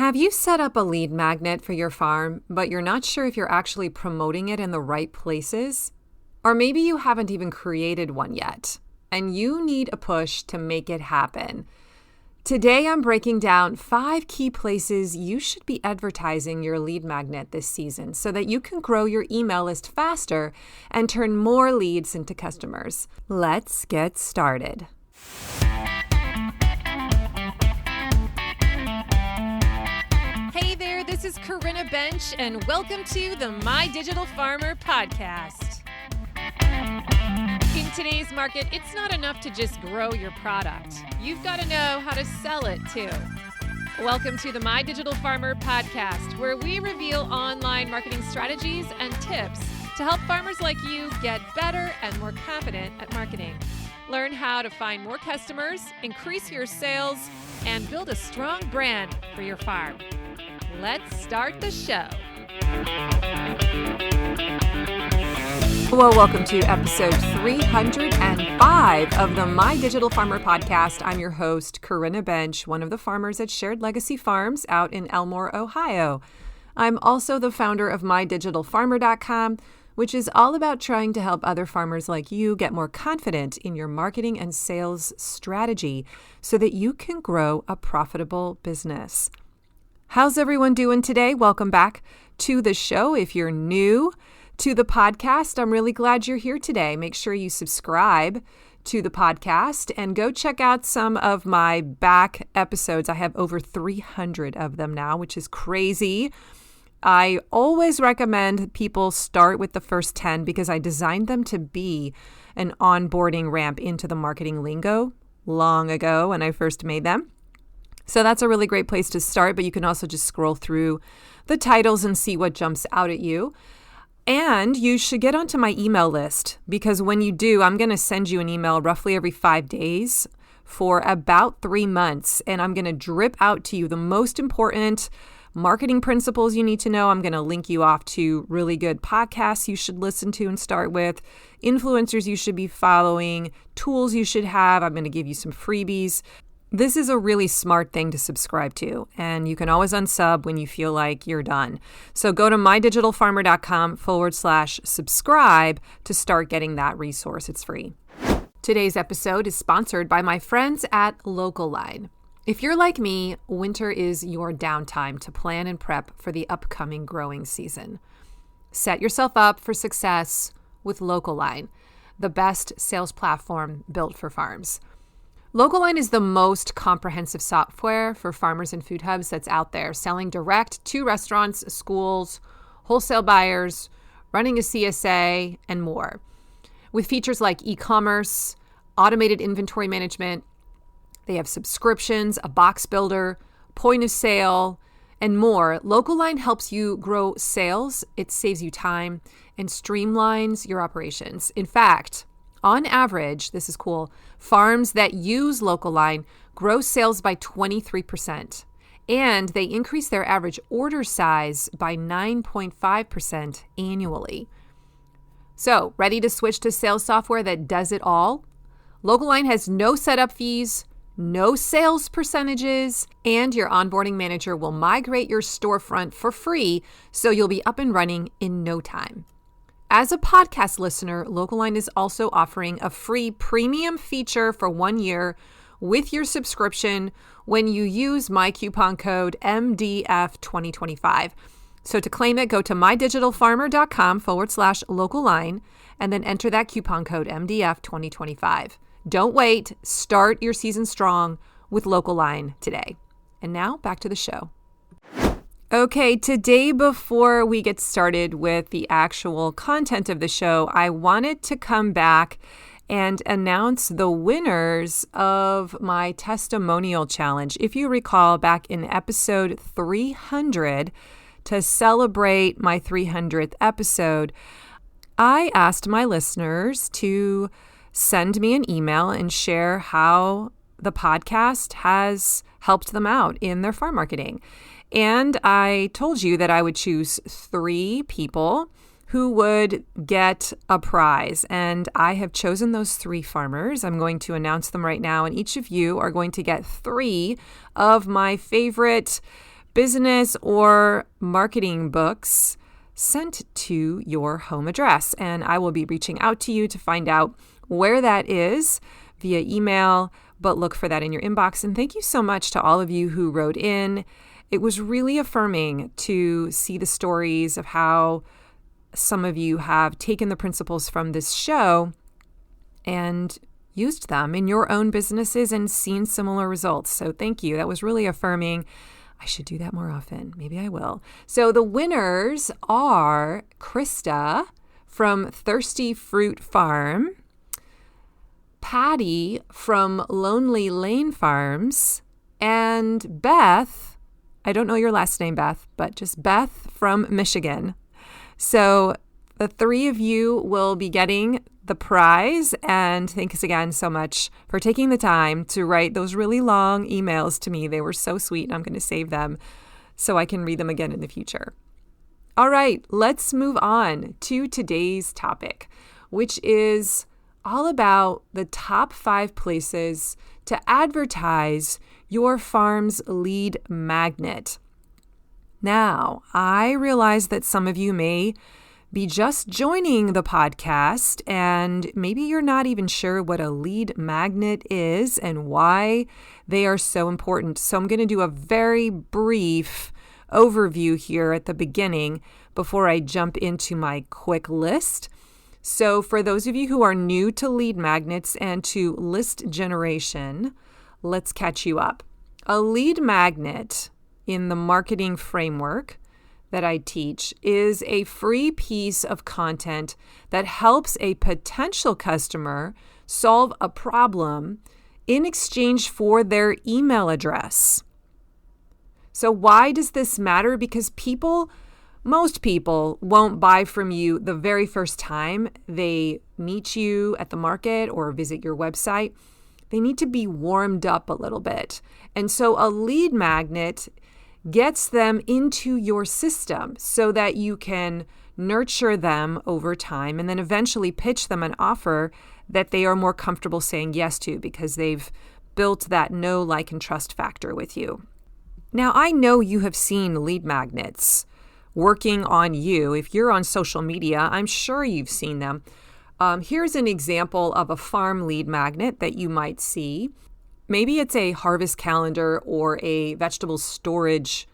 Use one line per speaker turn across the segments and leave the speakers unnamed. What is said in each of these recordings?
Have you set up a lead magnet for your farm, but you're not sure if you're actually promoting it in the right places? Or maybe you haven't even created one yet, and you need a push to make it happen. Today, I'm breaking down 5 key places you should be advertising your lead magnet this season so that you can grow your email list faster and turn more leads into customers. Let's get started.
Hey there, this is Corinna Bench, and welcome to the My Digital Farmer podcast. In today's market, it's not enough to just grow your product. You've got to know how to sell it too. Welcome to the My Digital Farmer podcast, where we reveal online marketing strategies and tips to help farmers like you get better and more confident at marketing. Learn how to find more customers, increase your sales, and build a strong brand for your farm. Let's start the show.
Well, welcome to episode 305 of the My Digital Farmer podcast. I'm your host, Corinna Bench, one of the farmers at Shared Legacy Farms out in Elmore, Ohio. I'm also the founder of MyDigitalFarmer.com, which is all about trying to help other farmers like you get more confident in your marketing and sales strategy so that you can grow a profitable business. How's everyone doing today? Welcome back to the show. If you're new to the podcast, I'm really glad you're here today. Make sure you subscribe to the podcast and go check out some of my back episodes. I have over 300 of them now, which is crazy. I always recommend people start with the first 10 because I designed them to be an onboarding ramp into the marketing lingo long ago when I first made them. So that's a really great place to start, but you can also just scroll through the titles and see what jumps out at you. And you should get onto my email list because when you do, I'm going to send you an email roughly every 5 days for about 3 months. And I'm going to drip out to you the most important marketing principles you need to know. I'm going to link you off to really good podcasts you should listen to and start with, influencers you should be following, tools you should have. I'm going to give you some freebies. This is a really smart thing to subscribe to, and you can always unsub when you feel like you're done. So go to mydigitalfarmer.com/subscribe to start getting that resource. It's free. Today's episode is sponsored by my friends at LocalLine. If you're like me, winter is your downtime to plan and prep for the upcoming growing season. Set yourself up for success with LocalLine, the best sales platform built for farms. LocalLine is the most comprehensive software for farmers and food hubs that's out there, selling direct to restaurants, schools, wholesale buyers, running a CSA, and more. With features like e-commerce, automated inventory management, they have subscriptions, a box builder, point of sale, and more. LocalLine helps you grow sales, it saves you time, and streamlines your operations. In fact, on average, this is cool, farms that use LocalLine grow sales by 23%, and they increase their average order size by 9.5% annually. So, ready to switch to sales software that does it all? LocalLine has no setup fees, no sales percentages, and your onboarding manager will migrate your storefront for free, so you'll be up and running in no time. As a podcast listener, LocalLine is also offering a free premium feature for 1 year with your subscription when you use my coupon code MDF2025. So to claim it, go to mydigitalfarmer.com/LocalLine and then enter that coupon code MDF2025. Don't wait. Start your season strong with LocalLine today. And now back to the show. Okay, today before we get started with the actual content of the show, I wanted to come back and announce the winners of my testimonial challenge. If you recall, back in episode 300, to celebrate my 300th episode, I asked my listeners to send me an email and share how the podcast has helped them out in their farm marketing. And I told you that I would choose 3 people who would get a prize. And I have chosen those 3 farmers. I'm going to announce them right now. And each of you are going to get 3 of my favorite business or marketing books sent to your home address. And I will be reaching out to you to find out where that is via email, but look for that in your inbox. And thank you so much to all of you who wrote in. It was really affirming to see the stories of how some of you have taken the principles from this show and used them in your own businesses and seen similar results. So thank you. That was really affirming. I should do that more often. Maybe I will. So the winners are Krista from Thirsty Fruit Farm, Patty from Lonely Lane Farms, and Beth. I don't know your last name, Beth, but just Beth from Michigan. So the three of you will be getting the prize, and thanks again so much for taking the time to write those really long emails to me. They were so sweet, and I'm going to save them so I can read them again in the future. All right, let's move on to today's topic, which is all about the top 5 places to advertise your farm's lead magnet. Now, I realize that some of you may be just joining the podcast and maybe you're not even sure what a lead magnet is and why they are so important. So I'm going to do a very brief overview here at the beginning before I jump into my quick list. So for those of you who are new to lead magnets and to list generation, let's catch you up. A lead magnet in the marketing framework that I teach is a free piece of content that helps a potential customer solve a problem in exchange for their email address. So why does this matter? Because most people won't buy from you the very first time they meet you at the market or visit your website. They need to be warmed up a little bit. And so a lead magnet gets them into your system so that you can nurture them over time and then eventually pitch them an offer that they are more comfortable saying yes to because they've built that know, like, and trust factor with you. Now, I know you have seen lead magnets working on you. If you're on social media, I'm sure you've seen them. Here's an example of a farm lead magnet that you might see. Maybe it's a harvest calendar or a vegetable storage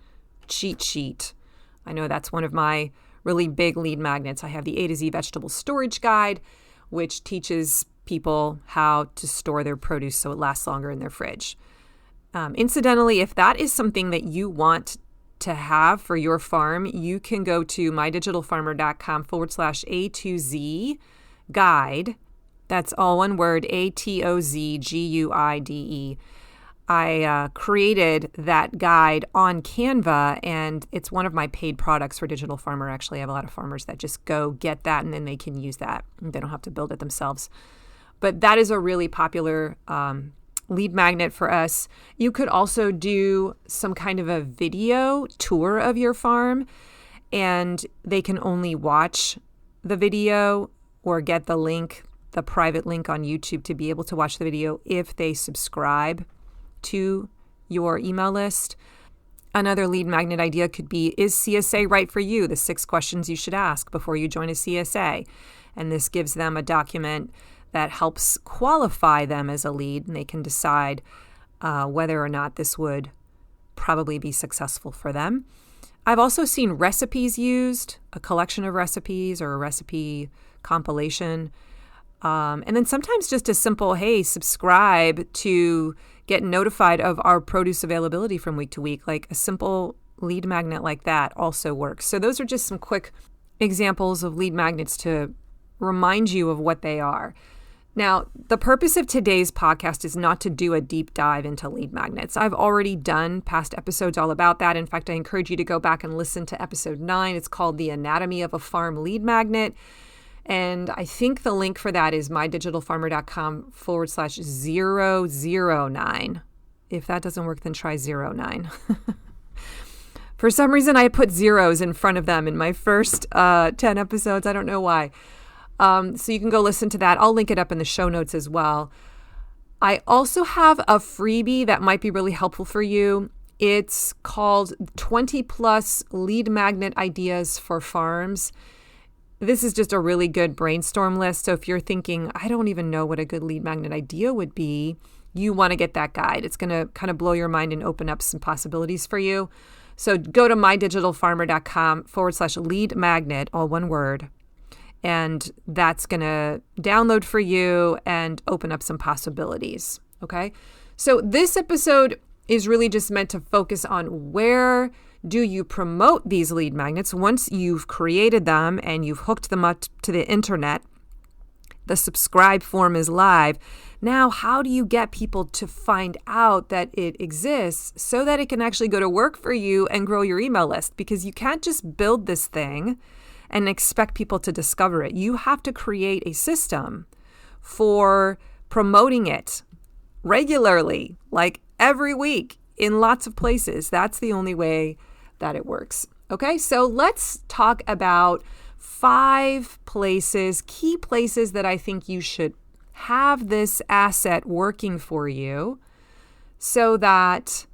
cheat sheet. I know that's one of my really big lead magnets. I have the A to Z vegetable storage guide, which teaches people how to store their produce so it lasts longer in their fridge. Incidentally, if that is something that you want to have for your farm, you can go to mydigitalfarmer.com/A2Z guide. That's all one word, ATOZGUIDE. I created that guide on Canva, and it's one of my paid products for Digital Farmer. Actually, I have a lot of farmers that just go get that, and then they can use that. They don't have to build it themselves. But that is a really popular lead magnet for us. You could also do some kind of a video tour of your farm, and they can only watch the video or get the link, the private link on YouTube to be able to watch the video if they subscribe to your email list. Another lead magnet idea could be, is CSA right for you? The 6 questions you should ask before you join a CSA. And this gives them a document that helps qualify them as a lead, and they can decide whether or not this would probably be successful for them. I've also seen recipes used, a collection of recipes or a recipe compilation. And then sometimes just a simple, hey, subscribe to get notified of our produce availability from week to week. Like a simple lead magnet like that also works. So those are just some quick examples of lead magnets to remind you of what they are. Now, the purpose of today's podcast is not to do a deep dive into lead magnets. I've already done past episodes all about that. In fact, I encourage you to go back and listen to episode 9. It's called The Anatomy of a Farm Lead Magnet. And I think the link for that is mydigitalfarmer.com/009. If that doesn't work, then try 09. For some reason, I put zeros in front of them in my first 10 episodes. I don't know why. So you can go listen to that. I'll link it up in the show notes as well. I also have a freebie that might be really helpful for you. It's called 20 plus lead magnet ideas for farms. This is just a really good brainstorm list. So if you're thinking, I don't even know what a good lead magnet idea would be, you want to get that guide. It's going to kind of blow your mind and open up some possibilities for you. So go to mydigitalfarmer.com/lead magnet, all one word. And that's going to download for you and open up some possibilities. Okay. So this episode is really just meant to focus on where do you promote these lead magnets once you've created them and you've hooked them up to the internet. The subscribe form is live. Now, how do you get people to find out that it exists so that it can actually go to work for you and grow your email list? Because you can't just build this thing and expect people to discover it. You have to create a system for promoting it regularly, like every week in lots of places. That's the only way that it works. Okay, so let's talk about 5 places, key places that I think you should have this asset working for you so that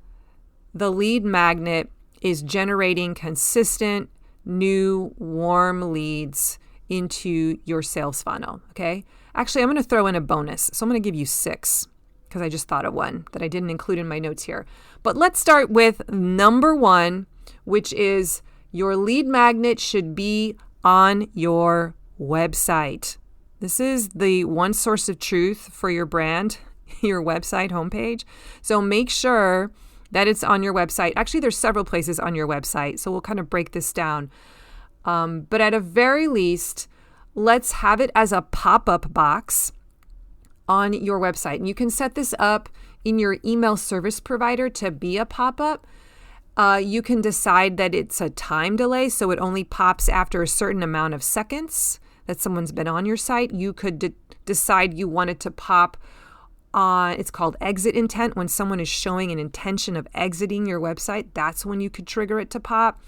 the lead magnet is generating consistent, new, warm leads into your sales funnel. Okay, actually, I'm going to throw in a bonus. So I'm going to give you 6 because I just thought of one that I didn't include in my notes here. But let's start with number 1, which is your lead magnet should be on your website. This is the one source of truth for your brand, your website homepage. So make sure that it's on your website. Actually, there's several places on your website, so we'll kind of break this down. But at a very least, let's have it as a pop-up box on your website. And you can set this up in your email service provider to be a pop-up. You can decide that it's a time delay, so it only pops after a certain amount of seconds that someone's been on your site. You could decide you want it to pop on, it's called exit intent. When someone is showing an intention of exiting your website, that's when you could trigger it to pop.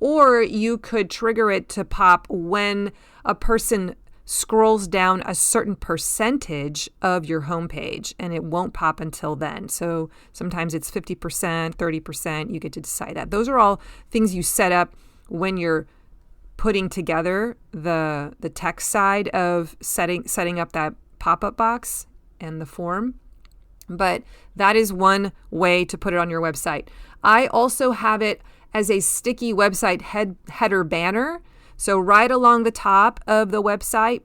Or you could trigger it to pop when a person scrolls down a certain percentage of your homepage, and it won't pop until then. So sometimes it's 50%, 30%. You get to decide that. Those are all things you set up when you're putting together the text side of setting up that pop-up box and the form. But that is one way to put it on your website. I also have it as a sticky website header banner. So right along the top of the website,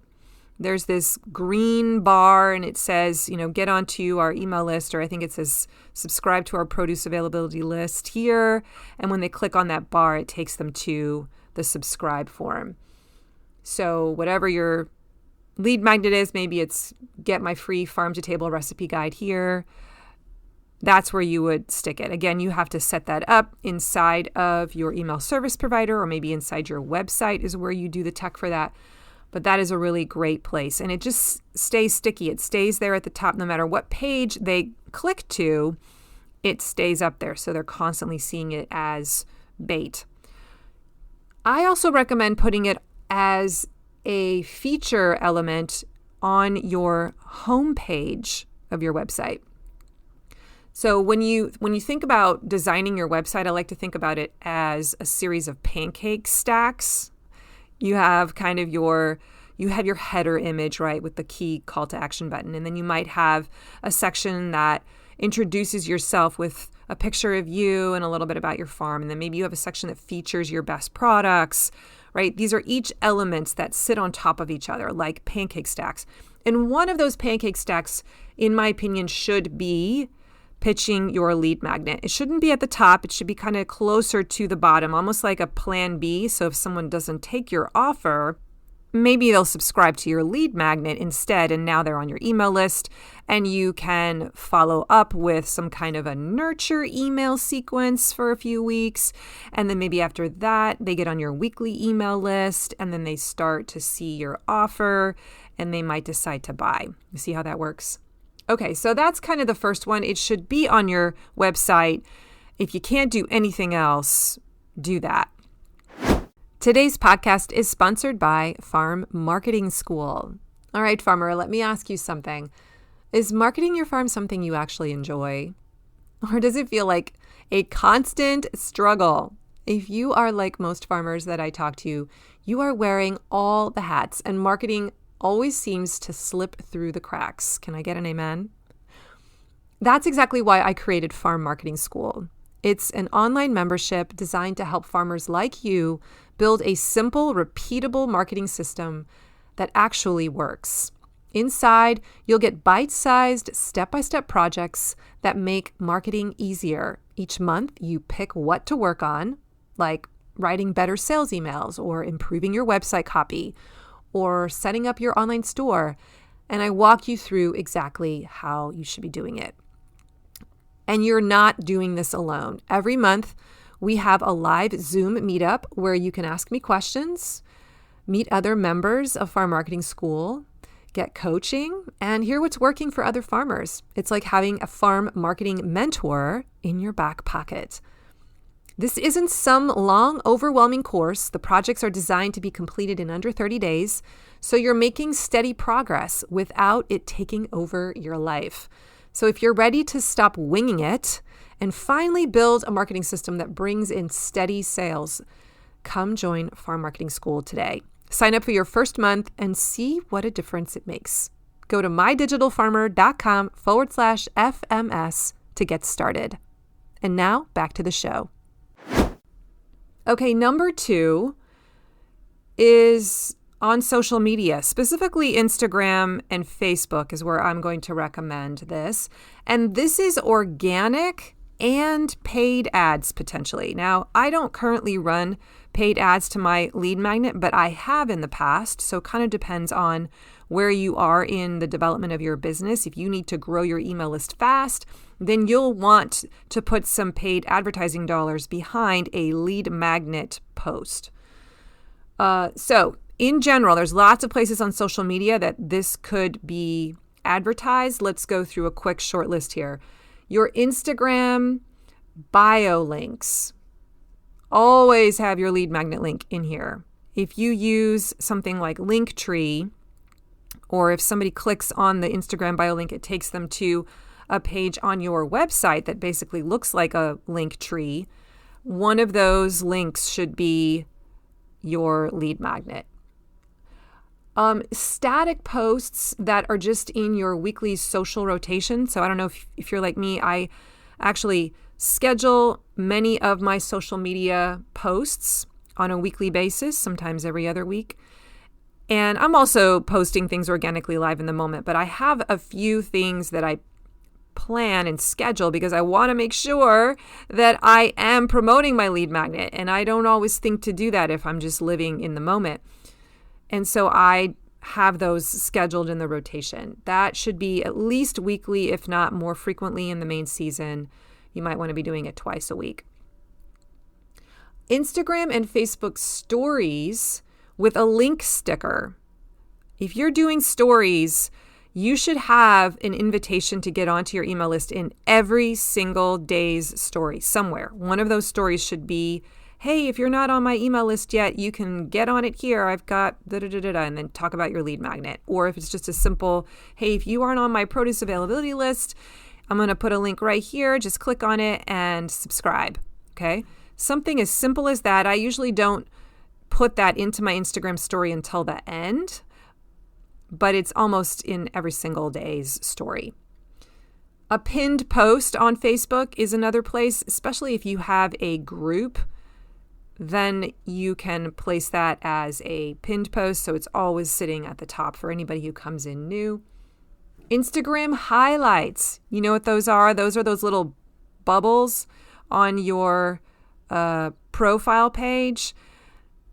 there's this green bar and it says, get onto our email list, or I think it says subscribe to our produce availability list here. And when they click on that bar, it takes them to the subscribe form. So whatever your lead magnet is, maybe it's get my free farm to table recipe guide here. That's where you would stick it. Again, you have to set that up inside of your email service provider, or maybe inside your website is where you do the tech for that. But that is a really great place. And it just stays sticky. It stays there at the top no matter what page they click to, it stays up there. So they're constantly seeing it as bait. I also recommend putting it as a feature element on your homepage of your website. So when you think about designing your website, I like to think about it as a series of pancake stacks. You have kind of your header image, right, with the key call to action button. And then you might have a section that introduces yourself with a picture of you and a little bit about your farm. And then maybe you have a section that features your best products, right? These are each elements that sit on top of each other like pancake stacks. And one of those pancake stacks, in my opinion, should be pitching your lead magnet. It shouldn't be at the top. It should be kind of closer to the bottom, almost like a plan B. So if someone doesn't take your offer, maybe they'll subscribe to your lead magnet instead, and now they're on your email list, and you can follow up with some kind of a nurture email sequence for a few weeks. And then maybe after that, they get on your weekly email list, and then they start to see your offer, and they might decide to buy. You see how that works? Okay, so that's kind of the first one. It should be on your website. If you can't do anything else, do that. Today's podcast is sponsored by Farm Marketing School. All right, farmer, let me ask you something. Is marketing your farm something you actually enjoy? Or does it feel like a constant struggle. If you are like most farmers that I talk to, you are wearing all the hats and marketing always seems to slip through the cracks. Can I get an amen? That's exactly why I created Farm Marketing School. It's an online membership designed to help farmers like you build a simple, repeatable marketing system that actually works. Inside, you'll get bite-sized, step-by-step projects that make marketing easier. Each month, you pick what to work on, like writing better sales emails or improving your website copy or setting up your online store, and I walk you through exactly how you should be doing it. And you're not doing this alone. Every month, we have a live Zoom meetup where you can ask me questions, meet other members of Farm Marketing School, get coaching, and hear what's working for other farmers. It's like having a farm marketing mentor in your back pocket. This isn't some long, overwhelming course. The projects are designed to be completed in under 30 days, so you're making steady progress without it taking over your life. So if you're ready to stop winging it and finally build a marketing system that brings in steady sales, come join Farm Marketing School today. Sign up for your first month and see what a difference it makes. Go to mydigitalfarmer.com/FMS to get started. And now back to the show. Okay, number 2 is on social media, specifically Instagram and Facebook is where I'm going to recommend this. And this is organic and paid ads potentially. Now, I don't currently run paid ads to my lead magnet, but I have in the past. So it kind of depends on where you are in the development of your business. If you need to grow your email list fast, then you'll want to put some paid advertising dollars behind a lead magnet post. So in general, there's lots of places on social media that this could be advertised. Let's go through a quick short list here. Your Instagram bio links. Always have your lead magnet link in here. If you use something like Linktree, or if somebody clicks on the Instagram bio link, it takes them to a page on your website that basically looks like a Linktree. One of those links should be your lead magnet. Static posts that are just in your weekly social rotation. So I don't know if you're like me, I actually schedule many of my social media posts on a weekly basis, sometimes every other week. And I'm also posting things organically live in the moment, but I have a few things that I plan and schedule because I want to make sure that I am promoting my lead magnet. And I don't always think to do that if I'm just living in the moment. And so I have those scheduled in the rotation. That should be at least weekly, if not more frequently in the main season. You might want to be doing it twice a week. Instagram and Facebook stories with a link sticker. If you're doing stories, you should have an invitation to get onto your email list in every single day's story somewhere. One of those stories should be, hey, if you're not on my email list yet, you can get on it here. I've got da-da-da-da-da, and then talk about your lead magnet. Or if it's just a simple, hey, if you aren't on my produce availability list, I'm going to put a link right here. Just click on it and subscribe. Okay? Something as simple as that. I usually don't put that into my Instagram story until the end, but it's almost in every single day's story. A pinned post on Facebook is another place, especially if you have a group, then you can place that as a pinned post, so it's always sitting at the top for anybody who comes in new. Instagram highlights. You know what those are? Those are those little bubbles on your profile page,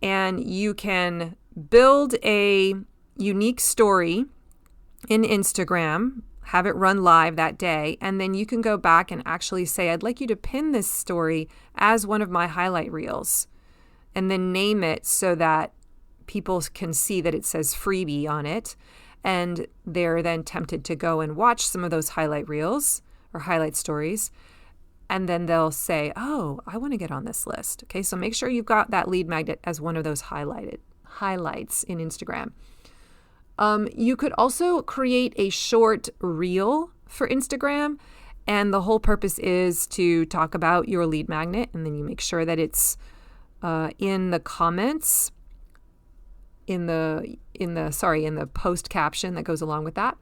and you can build a unique story in Instagram, have it run live that day, and then you can go back and actually say, I'd like you to pin this story as one of my highlight reels, and then name it so that people can see that it says freebie on it, and they're then tempted to go and watch some of those highlight reels or highlight stories, and then they'll say, oh, I want to get on this list. Okay, so make sure you've got that lead magnet as one of those highlights in Instagram. You could also create a short reel for Instagram And the whole purpose is to talk about your lead magnet, and then you make sure that it's in the comments, in the post caption that goes along with that.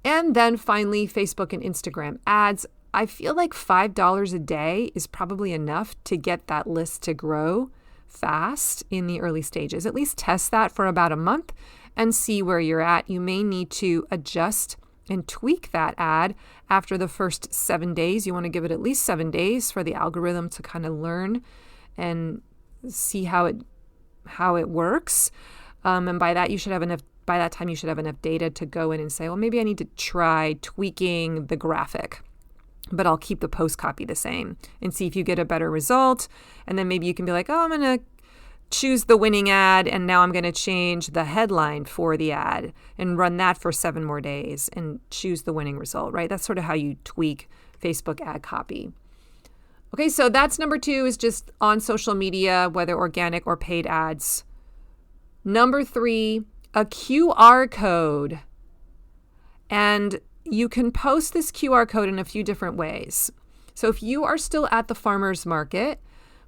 And then finally, Facebook and Instagram ads. I feel like $5 a day is probably enough to get that list to grow fast in the early stages. At least test that for about a month and see where you're at. You may need to adjust and tweak that ad after the first 7 days. You want to give it at least 7 days for the algorithm to kind of learn and see how it works. And by that time you should have enough data to go in and say, well, maybe I need to try tweaking the graphic, but I'll keep the post copy the same and see if you get a better result. And then maybe you can be like, oh, I'm going to choose the winning ad, and now I'm going to change the headline for the ad and run that for 7 more days and choose the winning result, right? That's sort of how you tweak Facebook ad copy. Okay, so that's number 2, is just on social media, whether organic or paid ads. Number 3, a QR code. And you can post this QR code in a few different ways. So if you are still at the farmer's market,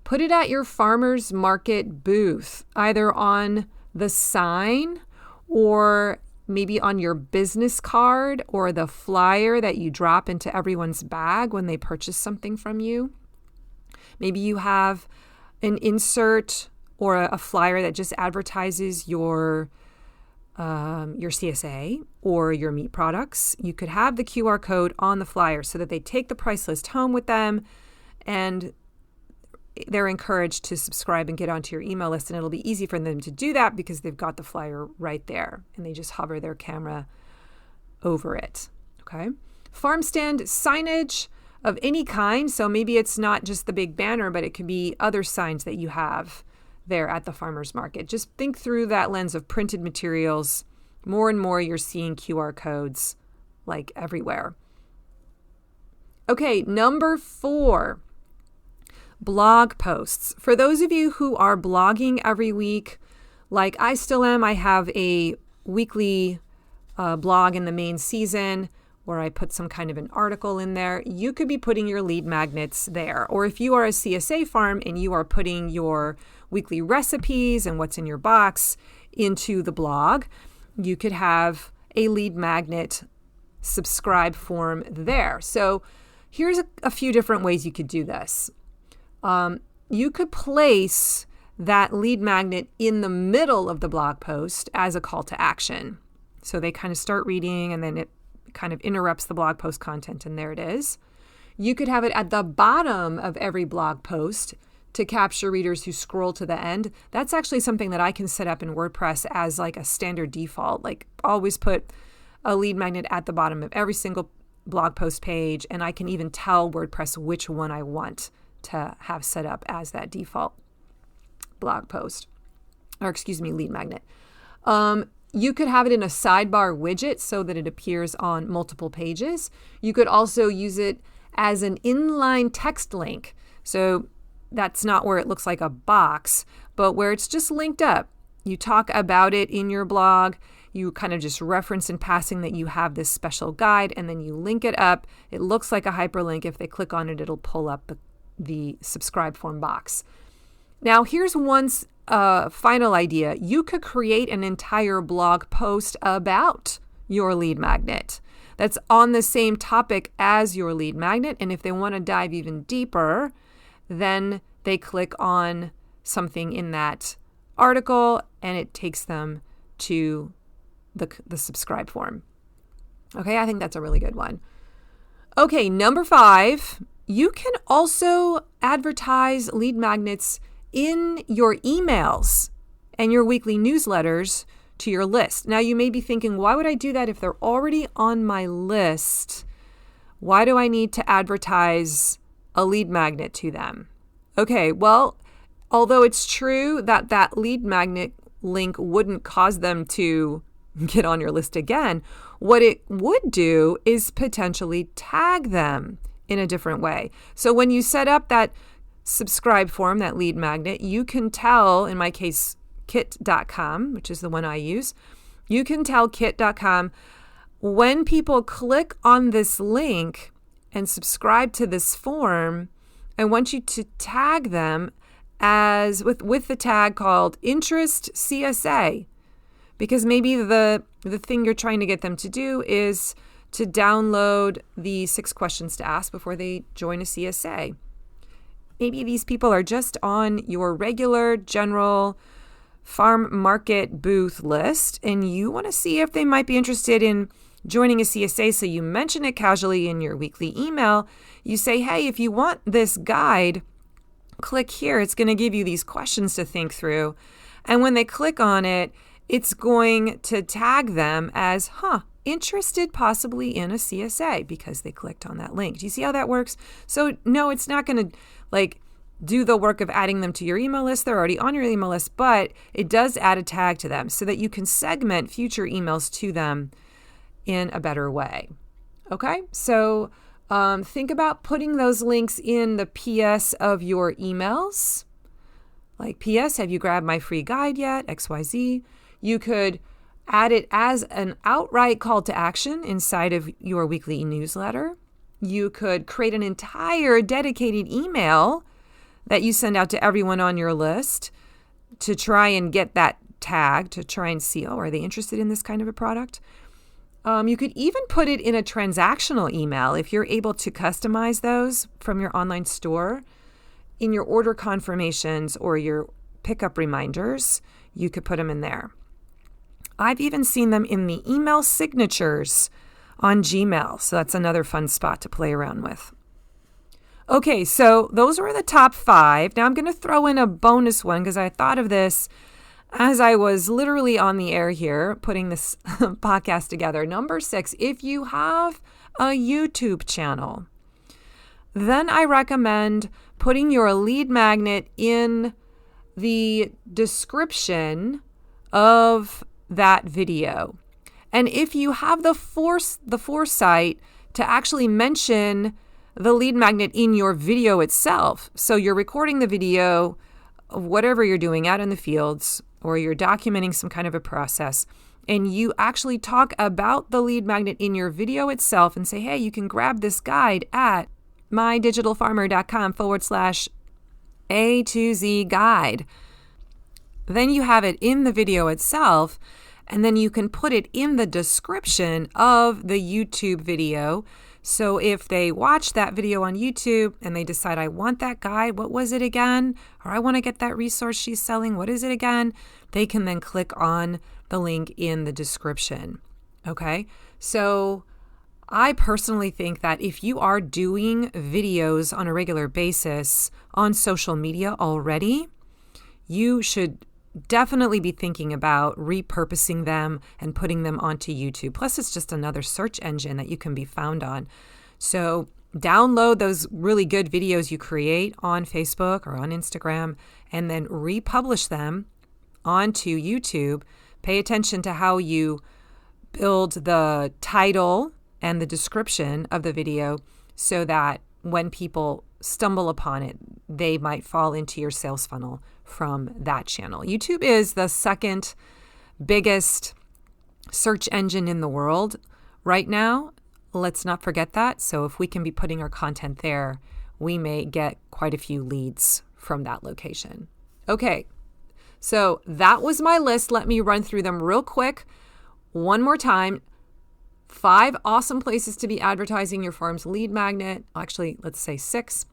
put it at your farmer's market booth, either on the sign or maybe on your business card or the flyer that you drop into everyone's bag when they purchase something from you. Maybe you have an insert or a flyer that just advertises your CSA or your meat products. You could have the QR code on the flyer so that they take the price list home with them, and they're encouraged to subscribe and get onto your email list. And it'll be easy for them to do that because they've got the flyer right there and they just hover their camera over it. Okay. Farm stand signage of any kind. So maybe it's not just the big banner, but it could be other signs that you have there at the farmer's market. Just think through that lens of printed materials. More and more you're seeing QR codes like everywhere. Okay, number 4, blog posts. For those of you who are blogging every week, like I still am, I have a weekly blog in the main season where I put some kind of an article in there. You could be putting your lead magnets there. Or if you are a CSA farm and you are putting your weekly recipes and what's in your box into the blog, you could have a lead magnet subscribe form there. So here's a few different ways you could do this. You could place that lead magnet in the middle of the blog post as a call to action. So they kind of start reading and then it kind of interrupts the blog post content, and there it is. You could have it at the bottom of every blog post to capture readers who scroll to the end. That's actually something that I can set up in WordPress as like a standard default. Like always put a lead magnet at the bottom of every single blog post page, and I can even tell WordPress which one I want to have set up as that default blog post, lead magnet. You could have it in a sidebar widget so that it appears on multiple pages. You could also use it as an inline text link. So that's not where it looks like a box, but where it's just linked up. You talk about it in your blog. You kind of just reference in passing that you have this special guide, and then you link it up. It looks like a hyperlink. If they click on it, it'll pull up the subscribe form box. Now, here's one final idea. You could create an entire blog post about your lead magnet that's on the same topic as your lead magnet. And if they want to dive even deeper, then they click on something in that article and it takes them to the subscribe form. Okay, I think that's a really good one. Okay, number 5, you can also advertise lead magnets in your emails and your weekly newsletters to your list. Now, you may be thinking, why would I do that if they're already on my list? Why do I need to advertise a lead magnet to them? Okay, well, although it's true that that lead magnet link wouldn't cause them to get on your list again, what it would do is potentially tag them in a different way. So when you set up that subscribe form, that lead magnet, you can tell, in my case, kit.com, which is the one I use, you can tell kit.com when people click on this link, and subscribe to this form, I want you to tag them as with the tag called Interest CSA, because maybe the thing you're trying to get them to do is to download the 6 questions to ask before they join a CSA. Maybe these people are just on your regular general farm market booth list, and you want to see if they might be interested in joining a CSA. So you mention it casually in your weekly email. You say, hey, if you want this guide, click here. It's going to give you these questions to think through. And when they click on it, it's going to tag them as, interested possibly in a CSA because they clicked on that link. Do you see how that works? So no, it's not going to do the work of adding them to your email list. They're already on your email list, but it does add a tag to them so that you can segment future emails to them in a better way. Okay, so think about putting those links in the PS of your emails. Like, PS, have you grabbed my free guide yet? XYZ. You could add it as an outright call to action inside of your weekly newsletter. You could create an entire dedicated email that you send out to everyone on your list to try and get that tag, to try and see, are they interested in this kind of a product? You could even put it in a transactional email if you're able to customize those from your online store. In your order confirmations or your pickup reminders, you could put them in there. I've even seen them in the email signatures on Gmail. So that's another fun spot to play around with. Okay, so those were the top 5. Now I'm going to throw in a bonus one because I thought of this as I was literally on the air here putting this podcast together. Number 6, if you have a YouTube channel, then I recommend putting your lead magnet in the description of that video. And if you have the foresight to actually mention the lead magnet in your video itself, so you're recording the video of whatever you're doing out in the fields, or you're documenting some kind of a process, and you actually talk about the lead magnet in your video itself and say, hey, you can grab this guide at mydigitalfarmer.com/A to Z guide. Then you have it in the video itself, and then you can put it in the description of the YouTube video. So if they watch that video on YouTube and they decide, I want that guide, what was it again? Or I want to get that resource she's selling, what is it again? They can then click on the link in the description. Okay, so I personally think that if you are doing videos on a regular basis on social media already, you should definitely be thinking about repurposing them and putting them onto YouTube. Plus, it's just another search engine that you can be found on. So download those really good videos you create on Facebook or on Instagram and then republish them onto YouTube. Pay attention to how you build the title and the description of the video so that when people stumble upon it, they might fall into your sales funnel from that channel. YouTube is the second biggest search engine in the world right now. Let's not forget that. So if we can be putting our content there, we may get quite a few leads from that location. Okay, so that was my list. Let me run through them real quick one more time. 5 awesome places to be advertising your farm's lead magnet. Actually, let's say 6.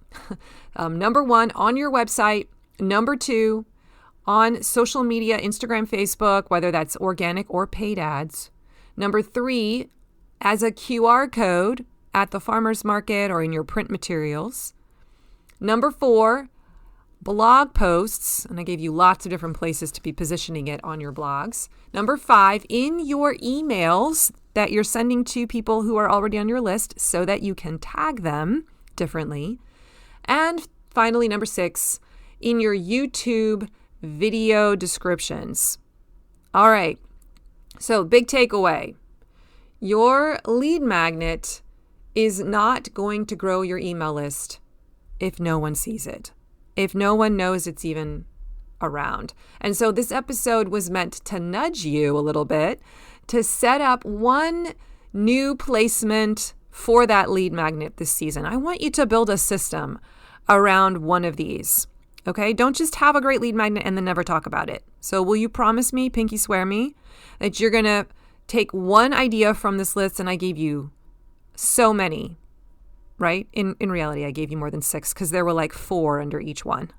Number 1, on your website. Number 2, on social media, Instagram, Facebook, whether that's organic or paid ads. Number 3, as a QR code at the farmer's market or in your print materials. Number 4, blog posts, and I gave you lots of different places to be positioning it on your blogs. Number 5, in your emails that you're sending to people who are already on your list so that you can tag them differently. And finally, number 6, in your YouTube video descriptions. All right, so big takeaway. Your lead magnet is not going to grow your email list if no one sees it, if no one knows it's even around. And so this episode was meant to nudge you a little bit to set up one new placement for that lead magnet this season. I want you to build a system around one of these. Okay? Don't just have a great lead magnet and then never talk about it. So will you promise me, pinky swear me, that you're going to take one idea from this list, and I gave you so many, right? In reality, I gave you more than 6 because there were like 4 under each one.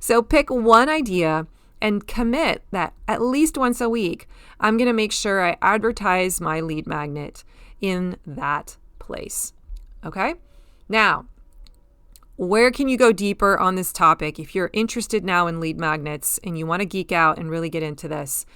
So pick one idea and commit that at least once a week, I'm going to make sure I advertise my lead magnet in that place. Okay? Now, where can you go deeper on this topic? If you're interested now in lead magnets and you want to geek out and really get into this,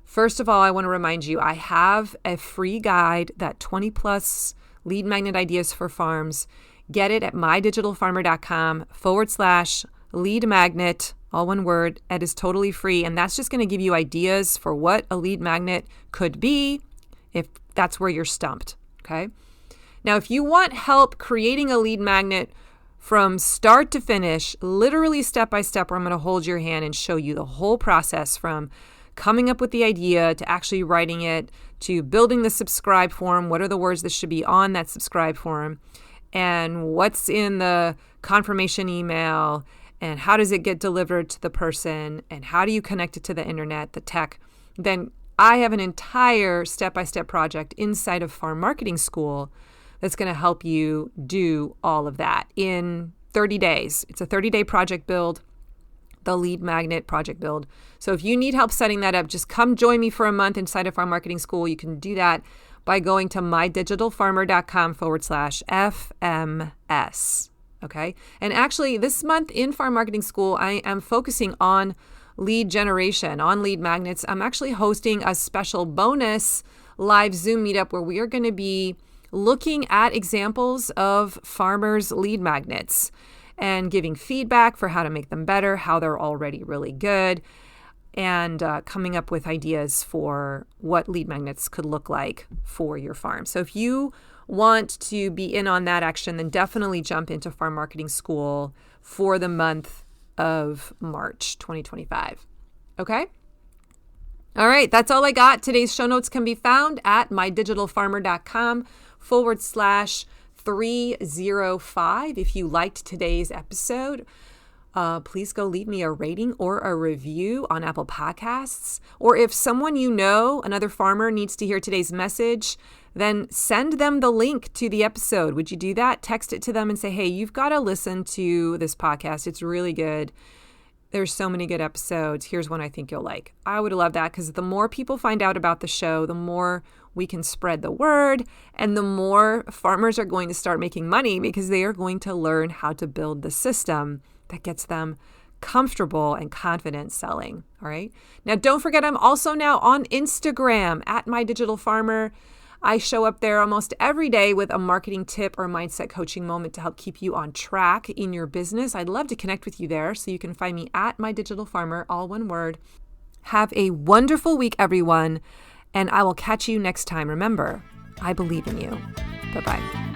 first of all, I want to remind you, I have a free guide, that 20 plus lead magnet ideas for farms. Get it at mydigitalfarmer.com/lead magnet, all one word. It is totally free. And that's just going to give you ideas for what a lead magnet could be if that's where you're stumped. Okay. Now, if you want help creating a lead magnet from start to finish, literally step by step, where I'm going to hold your hand and show you the whole process from coming up with the idea to actually writing it, to building the subscribe form. What are the words that should be on that subscribe form? And what's in the confirmation email? And how does it get delivered to the person? And how do you connect it to the internet, the tech? Then I have an entire step-by-step project inside of Farm Marketing School that's going to help you do all of that in 30 days. It's a 30-day project build, the lead magnet project build. So if you need help setting that up, just come join me for a month inside of Farm Marketing School. You can do that by going to mydigitalfarmer.com/FMS. Okay. And actually this month in Farm Marketing School, I am focusing on lead generation, on lead magnets. I'm actually hosting a special bonus live Zoom meetup where we are going to be looking at examples of farmers' lead magnets and giving feedback for how to make them better, how they're already really good, and coming up with ideas for what lead magnets could look like for your farm. So if you want to be in on that action, then definitely jump into Farm Marketing School for the month of March 2025. Okay? All right, that's all I got. Today's show notes can be found at mydigitalfarmer.com/305. If you liked today's episode, please go leave me a rating or a review on Apple Podcasts. Or if someone you know, another farmer, needs to hear today's message, then send them the link to the episode. Would you do that? Text it to them and say, hey, you've got to listen to this podcast. It's really good. There's so many good episodes. Here's one I think you'll like. I would love that, because the more people find out about the show, the more we can spread the word, and the more farmers are going to start making money, because they are going to learn how to build the system that gets them comfortable and confident selling. All right. Now, don't forget, I'm also now on Instagram at mydigitalfarmer. I show up there almost every day with a marketing tip or mindset coaching moment to help keep you on track in your business. I'd love to connect with you there. So you can find me at mydigitalfarmer, all one word. Have a wonderful week, everyone. And I will catch you next time. Remember, I believe in you. Bye-bye.